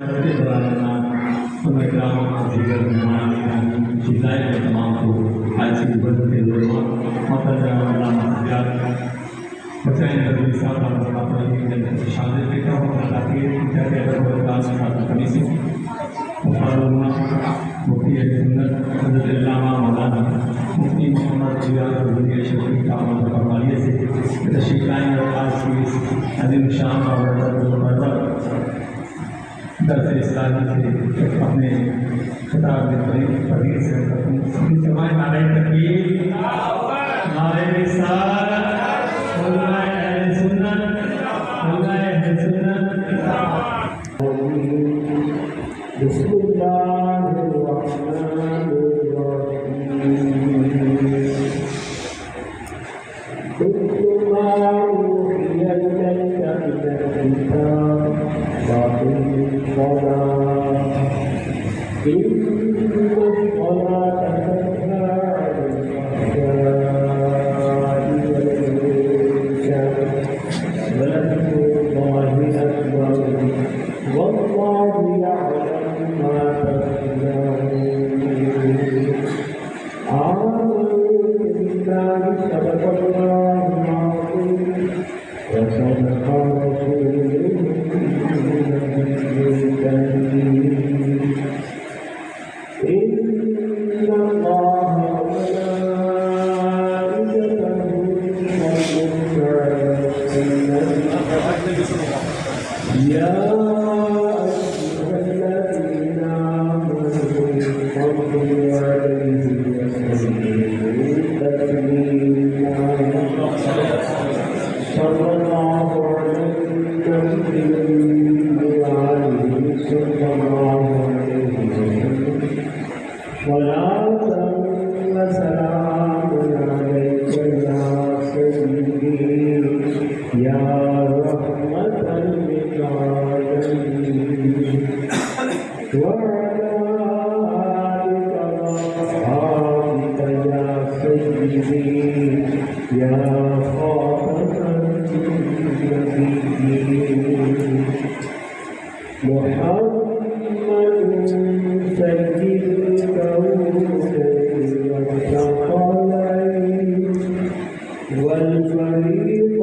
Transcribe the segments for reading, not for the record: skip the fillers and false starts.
اپنے خطاب میں فقیر سے سمائے نعرہ تکبیر، نعرہ رسالت، علماء اہل سنت، علماء اہل سنت۔ بسم اللہ الرحمن الرحیم، اتل ما اوحی الیک من الکتاب واقم الصلاۃ إن الصلاة تنهى عن الفحشاء والمنكر ولذكر الله أكبر والله يعلم ما تصنعون آمنوا بالله صدق الله العظيم وصدق رسوله النبي الكريم إن الله وملائكته يصلون على النبي يا أيها الذين آمنوا صلوا عليه وسلموا تسليما صلى الله عليه وآله صلى الله عليه وسلم صلاة وسلام عليك يا سيدي يا رحمة للعالمين وعلى آلك وأصحابك يا سيدي يا خاتم النبيين محمد سيد الكونين والثقلين والفريقين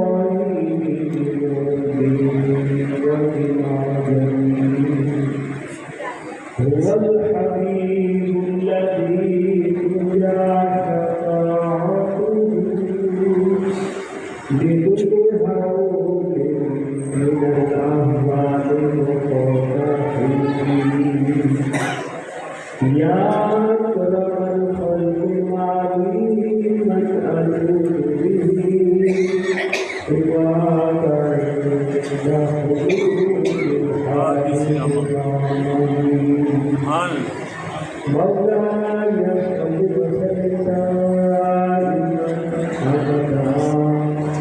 والعالمين هو الحبيب الذي ترجى شفاعته لكل هول من الأهوال المقاطعين يا أكرم الخلق العليم من ألوذ به سواك عند مولاي صل وسلم دائما أبدا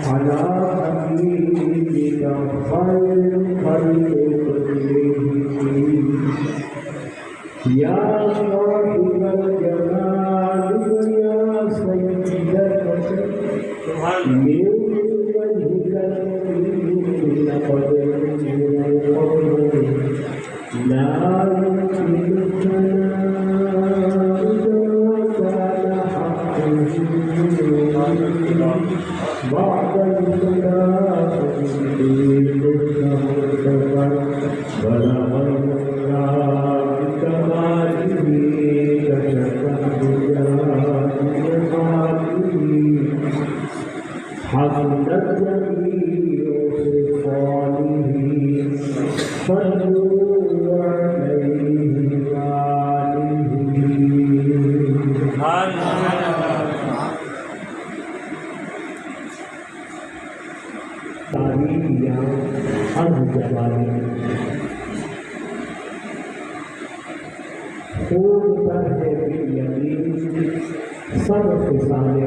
على حبيبك خير الخلق كلهم يا صاحب الجمال ويا سيد البشر من وجهك المبين لقد لا يمكن الثناء كان حقا بعد الصلاة بلغ الله بكماله كشف الحجاب بجماله حسنت جميع خصاله صلوا عليه وآله تاریخیاں ہر جوانی خون پر ہے یقین سب خصالے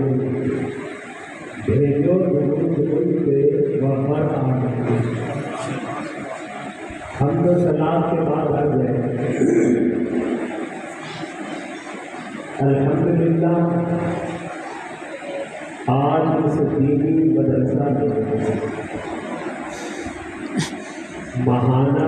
بھیجو درود ان پہ وفر آمین حمد و صلاۃ کے بعد آ جائے الحمدللہ آج اس دینی مدرسہ میں ماہانہ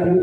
3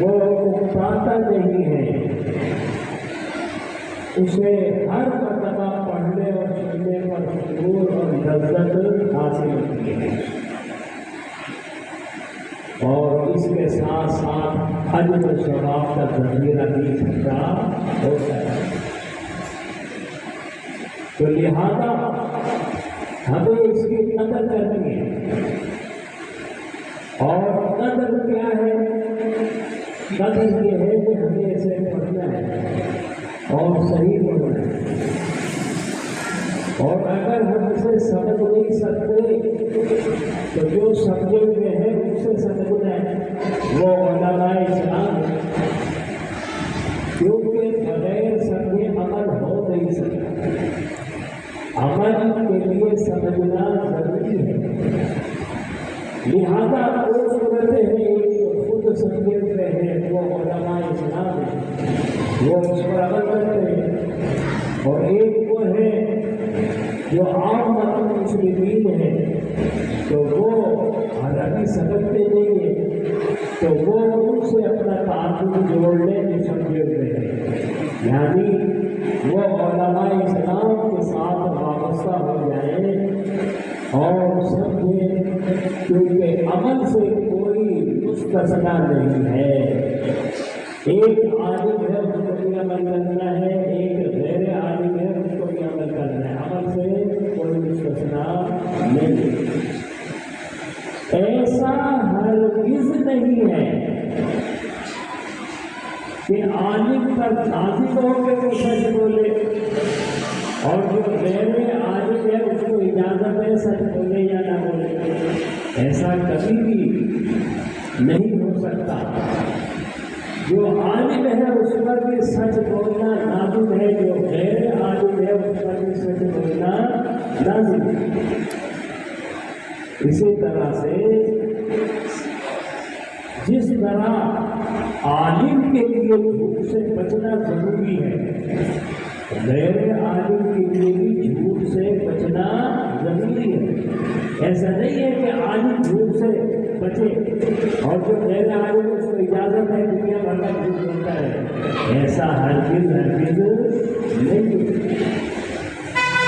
وہ اکتاتا نہیں ہے، اسے ہر مرتبہ پڑھنے اور سننے پر سرور اور لذت حاصل ہوتی ہے، اور اس کے ساتھ ساتھ اجر و ثواب کا ذخیرہ بھی اکٹھا ہوتا ہے۔ تو لہذا ہمیں اس کی قدر کرنی ہے، اور قدر کیا ہے؟ قدر یہ ہے کہ ہمیں اسے پڑھنا ہے اور صحیح پڑھنا ہے، اور اگر ہم اسے سمجھ نہیں سکتے تو جو سمجھے ہوئے ہیں اس سے سمجھنا ہے، وہ علماء اسلام ہے، کیونکہ بغیر سمجھے عمل ہو نہیں سکتا، عمل کے لیے سمجھنا ضروری ہے۔ لہذا وہ صورتیں ہیں جو خود سمجھے ہوئے ہیں وہ علماء اسلام ہیں، وہ اس پر عمل کرتے ہیں، اور ایک وہ ہے جو عام مسلمین ہیں تو وہ عربی سمجھتے نہیں ہیں، تو وہ ان سے اپنا تعلق جوڑ لیں جو سمجھے ہوئے ہیں، یعنی وہ علماء اسلام کے ساتھ وابستہ ہو جائیں اور سمجھیں، کیونکہ عمل سے کوئی مستثنا نہیں ہے۔ ایک عالم ہے اس کو بھی عمل کرنا ہے، ایک غیر عالم ہے اس کو بھی عمل کرنا ہے، عمل سے کوئی مستثنا نہیں۔ ایسا ہرگز نہیں ہے کہ عالم پر لازم ہو کے وہ سچ بولے، اور جو غیر عالم ہے اس کو اجازت ہے سچ بولے یا نہ بولے، ایسا کبھی بھی نہیں ہو سکتا۔ جو عالم ہے اس پر بھی سچ بولنا لازم ہے، جو غیر عالم ہے اس پر بھی سچ بولنا لازم ہے۔ اسی طرح سے جس طرح عالم کے لیے جھوٹ سے بچنا ضروری ہے، غیر عالم کے لیے بھی جھوٹ سے بچنا ضروری ہے۔ ایسا نہیں ہے کہ عالم جھوٹ سے بچے اور جو غیر عالم اس کو اجازت ہے دنیا بھر کا جھوٹ بولتا ہے، ایسا ہرگز نہیں۔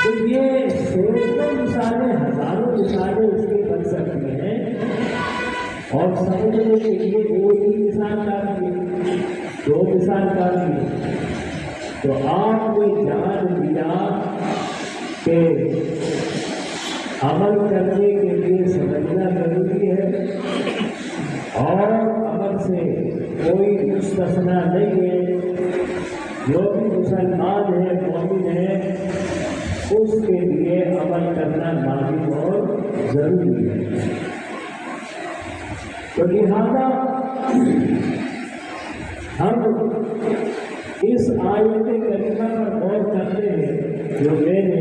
تو یہ سینکڑوں مثالیں، ہزاروں مثالیں اس کے بن سکتی ہیں، اور سمجھنے کے لیے ایک ہی مثال کافی ہے، دو مثال کافی ہے۔ تو آپ نے جان لیا کہ عمل کرنے کے لیے سمجھنا ضروری ہے، اور عمل سے کوئی مستثنا نہیں ہے، جو بھی مسلمان ہے مومن ہے اس کے لیے عمل کرنا لازم اور ضروری ہے۔ تو لہذا ہم اس آیت کریمہ پر غور کرتے ہیں جو میں نے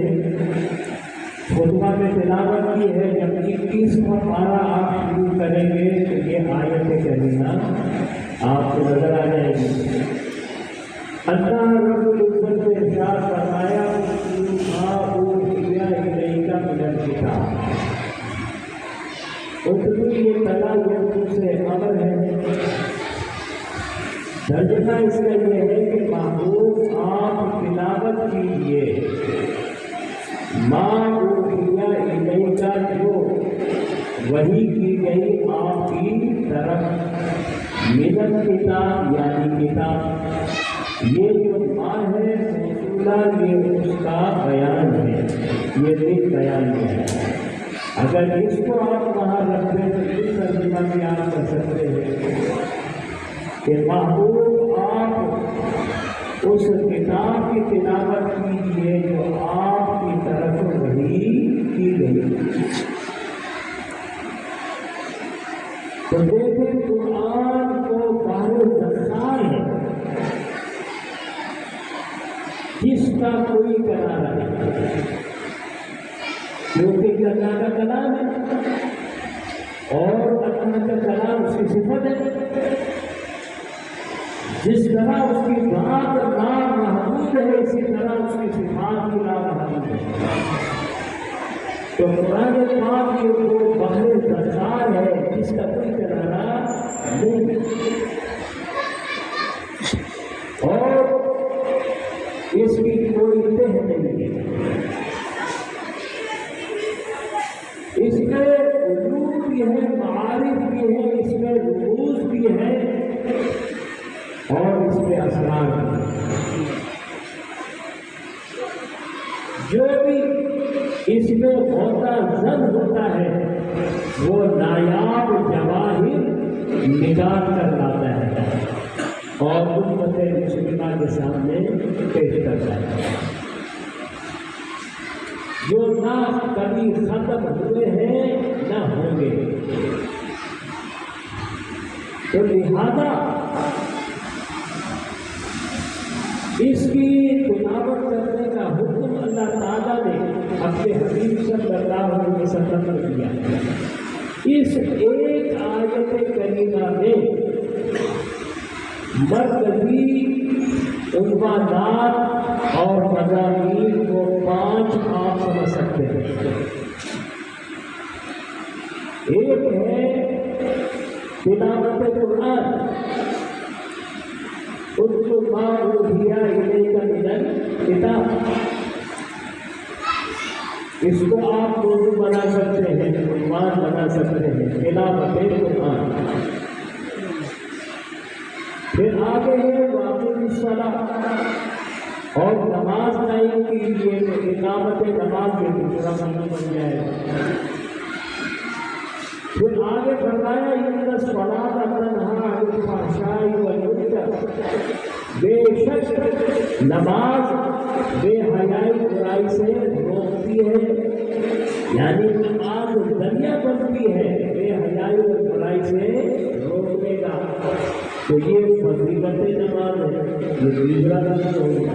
خطبہ میں تلاوت کی ہے۔ جب 21واں پارہ آپ شروع کریں گے تو یہ آیت کریمہ آپ کو نظر آ جائے گی۔ اللہ رب العزت نے ارشاد فرمایا یہ تلا یہ سے امر ہے، ترجمہ اس کا یہ ہے کہ محبوب آپ تلاوت کیجیے ماں اوحی الیک، جو وحی کی گئی آپ کی طرف، من کتاب یعنی کتاب، یہ جو ماں ہے رسولہ یہ اس کا بیان ہے، یہ ایک بیان ہے۔ اگر اس کو آپ وہاں رکھ دیں تو اس ترجمہ بھی آپ کر سکتے ہیں کہ محبوب آپ اس کتاب کی تلاوت کیجیے جو آپ کی طرف وحی کی گئی۔ تو دیکھیں قرآن کو باہر دستار ہے جس کا کوئی کنارہ نہیں، کیونکہ یہ اللہ کا کلام ہے اور اللہ کا کلام اس کی صفت ہے۔ جس طرح اس کی بات لامحدود ہے اسی طرح اس کی صفات بھی لامحدود ہے۔ تو قرآن پاک یہ وہ بحر دستار ہے جس کا کوئی کنارہ نہیں ہے۔ اور اس کے اثرات جو بھی اس میں ہوتا زن ہوتا ہے وہ نایاب جواہر نکال کر لاتا ہے اور امت مسلمہ کے سامنے پیش کرتا ہے، جو نہ کبھی ختم ہوئے ہیں نہ ہوں گے۔ تو لہذا اس کی تلاوت کرنے کا حکم اللہ تعالیٰ نے اپنے حبیب صلی اللہ علیہ وسلم کو دیا۔ اس ایک آیت کریمہ میں مرکزی عنوانات اور مضامین کو 5 آپ سمجھ سکتے ہیں۔ ایک ہے تلاوت قرآن، اتلو ما اوحی الیک من الکتاب، اس کو آپ موضوع بنا سکتے ہیں، عنوان بنا سکتے ہیں، تلاوت قرآن۔ پھر آگے ہے واقعی الصلاۃ، اور نماز قائم کیجیے تو اقامت نماز کے دوسرا معنی بن جائے گا۔ پھر آگے فرمایا ان الصلاۃ تنہی عن الفحشاء والمنکر، بے شک نماز بے حیائی برائی سے روکتی ہے، یعنی نماز ذریعہ بنتی ہے بے حیائی اور برائی سے روکنے کا۔ تو یہ فضیلت نماز ہے، یہ دوسرا لفظ ہوگا۔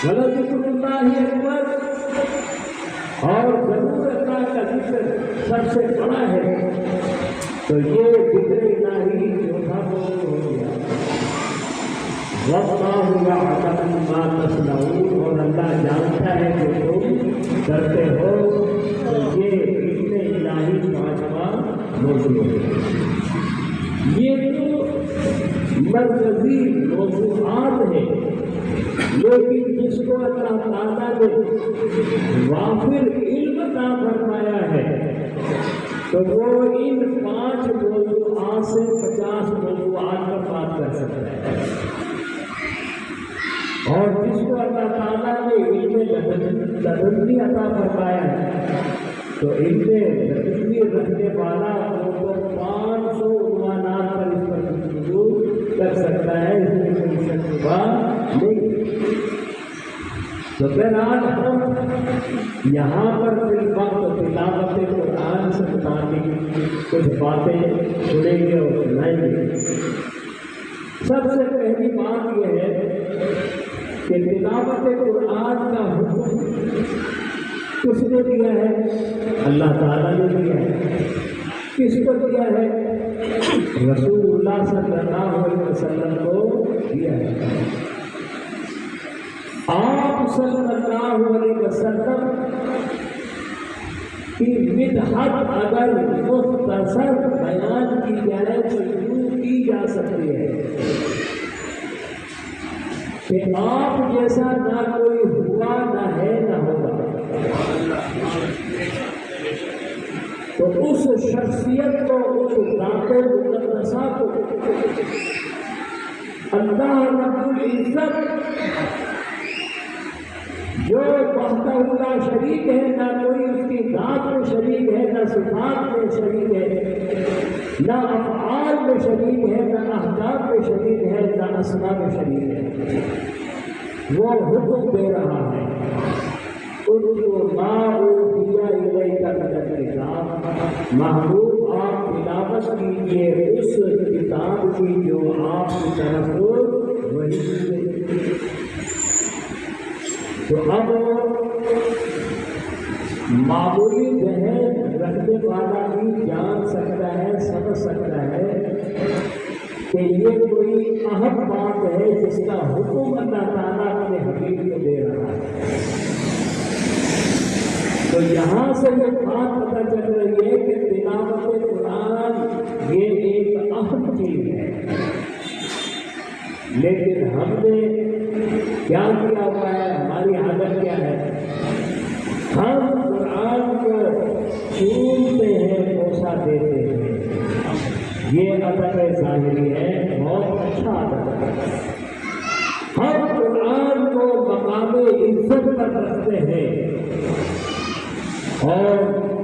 وَلَذِكْرُ اللَّهِ أَكْبَرُ، اور ضرور اللہ کا ذکر سب سے بڑا ہے۔ تو یہ ذکر الہی چوتھا موضوع ہو گیا۔ وَاللَّهُ يَعْلَمُ مَا تَصْنَعُونَ، اور اللہ جانتا ہے جو تم کرتے ہو۔ تو یہ ذکر الہی 5واں موضوع ہے۔ یہ تو مرکزی موضوعات ہیں، لیکن جس کو اللہ تعالیٰ نے وافر علم عطا فرمایا ہے تو وہ ان 5 موضوعات سے 50 موضوعات پر بات کر سکتا ہے، اور جس کو اللہ تعالیٰ نے علم لدنی عطا فرمایا ہے تو علم لدنی رکھنے والا وہ 500 عنوانات پر اس پر گفتگو کر سکتا ہے، اس میں کوئی شک بات نہیں۔ تو بہرحال ہم یہاں پر فی الوقت تلاوت قرآن سے متعلق کچھ باتیں سنیں گے اور سنائیں گے۔ سب سے پہلی بات یہ ہے کہ تلاوت قرآن کا حکم کس نے دیا ہے؟ اللہ تعالیٰ نے دیا ہے۔ کس کو دیا ہے؟ رسول اللہ صلی اللہ علیہ وسلم کو دیا ہے۔ آپ صلی اللہ علیہ وسلم کی مدحت اگر مختصر بیان کی جائے تو یوں کی جا سکتی ہے کہ آپ جیسا نہ کوئی ہوا نہ ہے نہ ہوگا۔ تو اس شخصیت کو، اس ذات مقدسہ کو اللہ رب العزت جو وحدہ لا شریک ہے، نہ کوئی اس کی ذات میں شریک ہے، نہ صفات میں شریک ہے، نہ افعال میں شریک ہے، نہ احکام میں شریک ہے، نہ اسماء میں شریک ہے، وہ حکم دے رہا ہے محبوب آپ تلاوت کیجیے اس کتاب کی جو آپ کی طرف وحی ہے۔ تو اب معمولی ذہن رکھنے والا بھی جان سکتا ہے، سمجھ سکتا ہے کہ یہ کوئی اہم بات ہے جس کا حکم اللہ تعالیٰ اپنے حبیب کو دے رہا ہے۔ تو یہاں سے یہ بات پتہ چل رہی ہے کہ تلاوت قرآن یہ ایک اہم چیز ہے، لیکن ہم نے کیا کیا ہوا ہے؟ ہماری حالت کیا ہے؟ ہم قرآن کو چومتے ہیں، بوسہ دیتے ہیں، یہ ادب ظاہری ہے، بہت عزت رکھتے ہیں، اور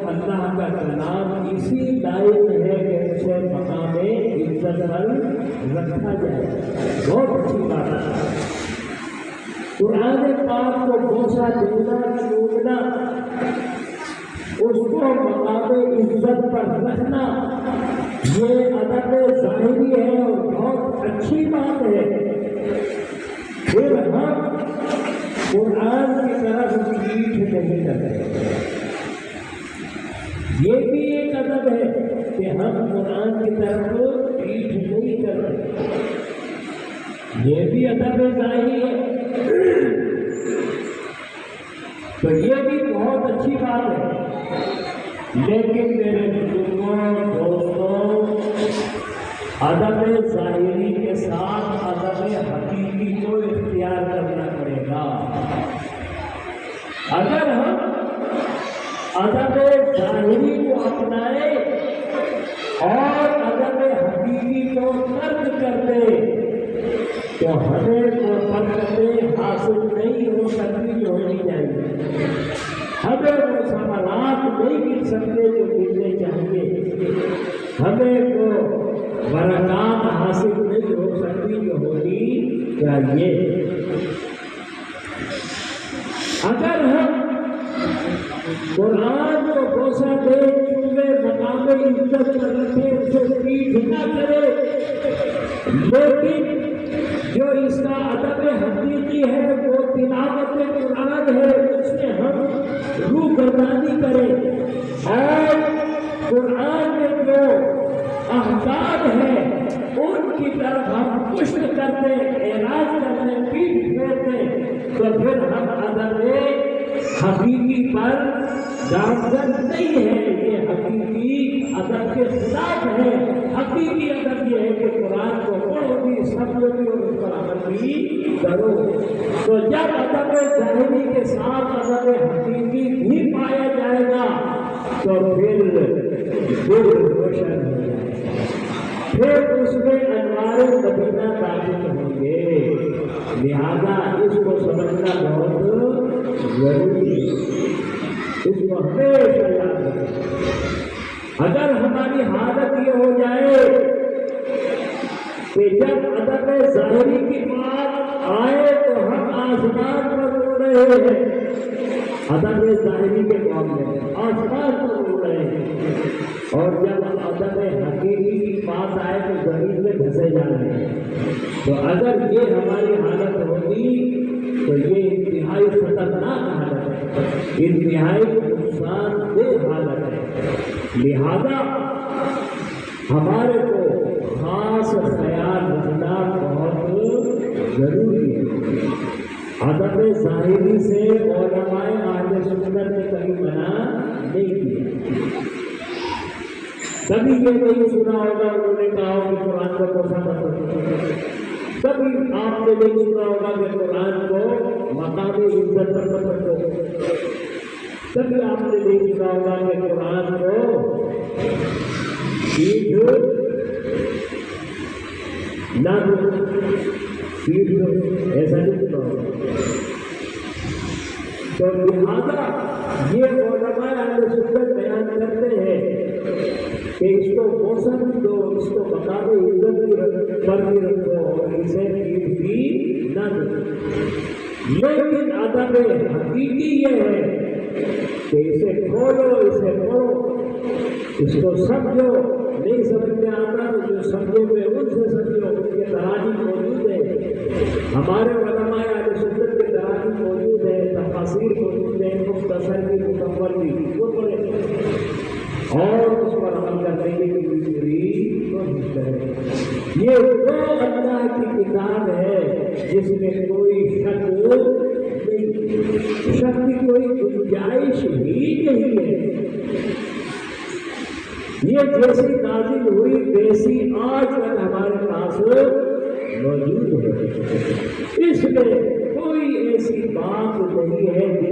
اللہ کا کلام اسی لائق ہے کہ اسے مقام عزت پر رکھا جائے۔ بہت اچھی بات ہے۔ قرآن پاک کو بوسہ دینا، چومنا، اس کو مقام عزت پر رکھنا، یہ ادب ظاہری ہے اور بہت اچھی بات ہے۔ پھر ہم قرآن کی طرف پیٹھ نہیں کرتے، یہ بھی ایک ادب ہے کہ ہم قرآن کی طرف پیٹھ نہیں کرتے، یہ بھی ادب ظاہری ہے۔ تو یہ بھی بہت اچھی بات ہے، لیکن میرے بزرگوں، دوستوں، ادب ظاہری کے ساتھ ادب حقیقی کو اختیار کرنا پڑے گا۔ اگر ہم ادب ظاہری کو اپنائیں اور ادب حقیقی کو ترک کر دیں تو ہمیں وہ برکتیں حاصل نہیں ہو سکتی جو ہونی چاہیے، ہمیں وہ ثمرات نہیں مل سکتے جو ملنے چاہیے، ہمیں وہ برکات حاصل نہیں ہو سکتی جو ہونی چاہیے۔ اگر ہم قرآن کو بوسہ دے چومے مقام عزت پر رکھے، اسے پیٹھ نہ کرے، لیکن جو اس کا ادب حقیقی ہے وہ تلاوت قرآن ہے، اس میں ہم روگردانی کریں اور قرآن میں جو احکام ہے ان کی طرف ہم پشت کرتے، اعراض کرتے، پیٹھ پھیرتے، تو پھر ہم ادب حقیقی پر گامزن نہیں ہے، یہ حقیقی ادب کے خلاف ہے۔ حقیقی ادب یہ ہے کہ قرآن کو پڑھو بھی، سمجھو بھی اور اس پر عمل بھی کرو۔ تو جب ادب ظاہری کے ساتھ ادب حقیقی بھی پایا جائے گا تو پھر دل روشن ہو جائے گا، پھر اس میں انوار مدینہ داخل ہوں گے۔ لہذا اس کو سمجھنا بہت ضروری ہے، اس کو ہمیشہ یاد رکھیں۔ اگر ہماری حالت یہ ہو جائے کہ جب ادب ظاہری کی بات آئے تو ہم آسمان پر اڑ رہے ہیں، ادب ظاہری کے معاملے میں آسمان پر اڑ رہے ہیں، اور جب ادب حقیقی کی بات آئے تو زمین میں دھسے جا رہے ہیں۔ تو اگر یہ ہماری حالت ہوگی تو یہ انتہائی خطرناک حالت ہے، انتہائی نقصان دہ حالت ہے۔ لہذا ہمارے کو خاص خیال رکھنا بہت ضروری ہے۔ ادب ظاہری سے علماء اہل سنت نے کبھی منع نہیں کیا، کبھی یہ نہیں سنا ہوگا انہوں نے کہا کہ قرآن کو بوسہ مت دو، کبھی آپ نے نہیں سنا ہوگا کہ قرآن کو مقام عزت پر مت رکھو، کبھی آپ نے نہیں سنا ہوگا کہ قرآن کو پیٹھ نہ دو، پیٹھ دو، ایسا نہیں سنا ہوگا۔ تو لہٰذا یہ علماء اہل سنت بیان کرتے ہیں کہ اس کو بوسہ بھی دو، اس کو مقام عزت پر بھی رکھو اور اسے پیٹھ بھی نہ دو، لیکن ادب حقیقی یہ ہے کہ اسے کھولو، اسے پڑھو، اس کو سمجھو، نہیں سمجھ میں آتا تو جو سمجھے ہوئے ان سے سمجھو، ان کے تراجم موجود ہے، ہمارے علماء اہل سنت کے تراجم موجود ہے، تفاسیر موجود ہے، مختصر کی مکمل کی وہ پڑھے اور اس پر عمل کرنے کی پوری کوشش کرے۔ یہ وہ اللہ کی کتاب ہے جس میں کوئی شک نہیں، شک کی کوئی گنجائش ہی نہیں ہے، یہ جیسی نازل ہوئی ویسی آج تک ہمارے پاس موجود ہے، اس میں کوئی ایسی بات نہیں ہے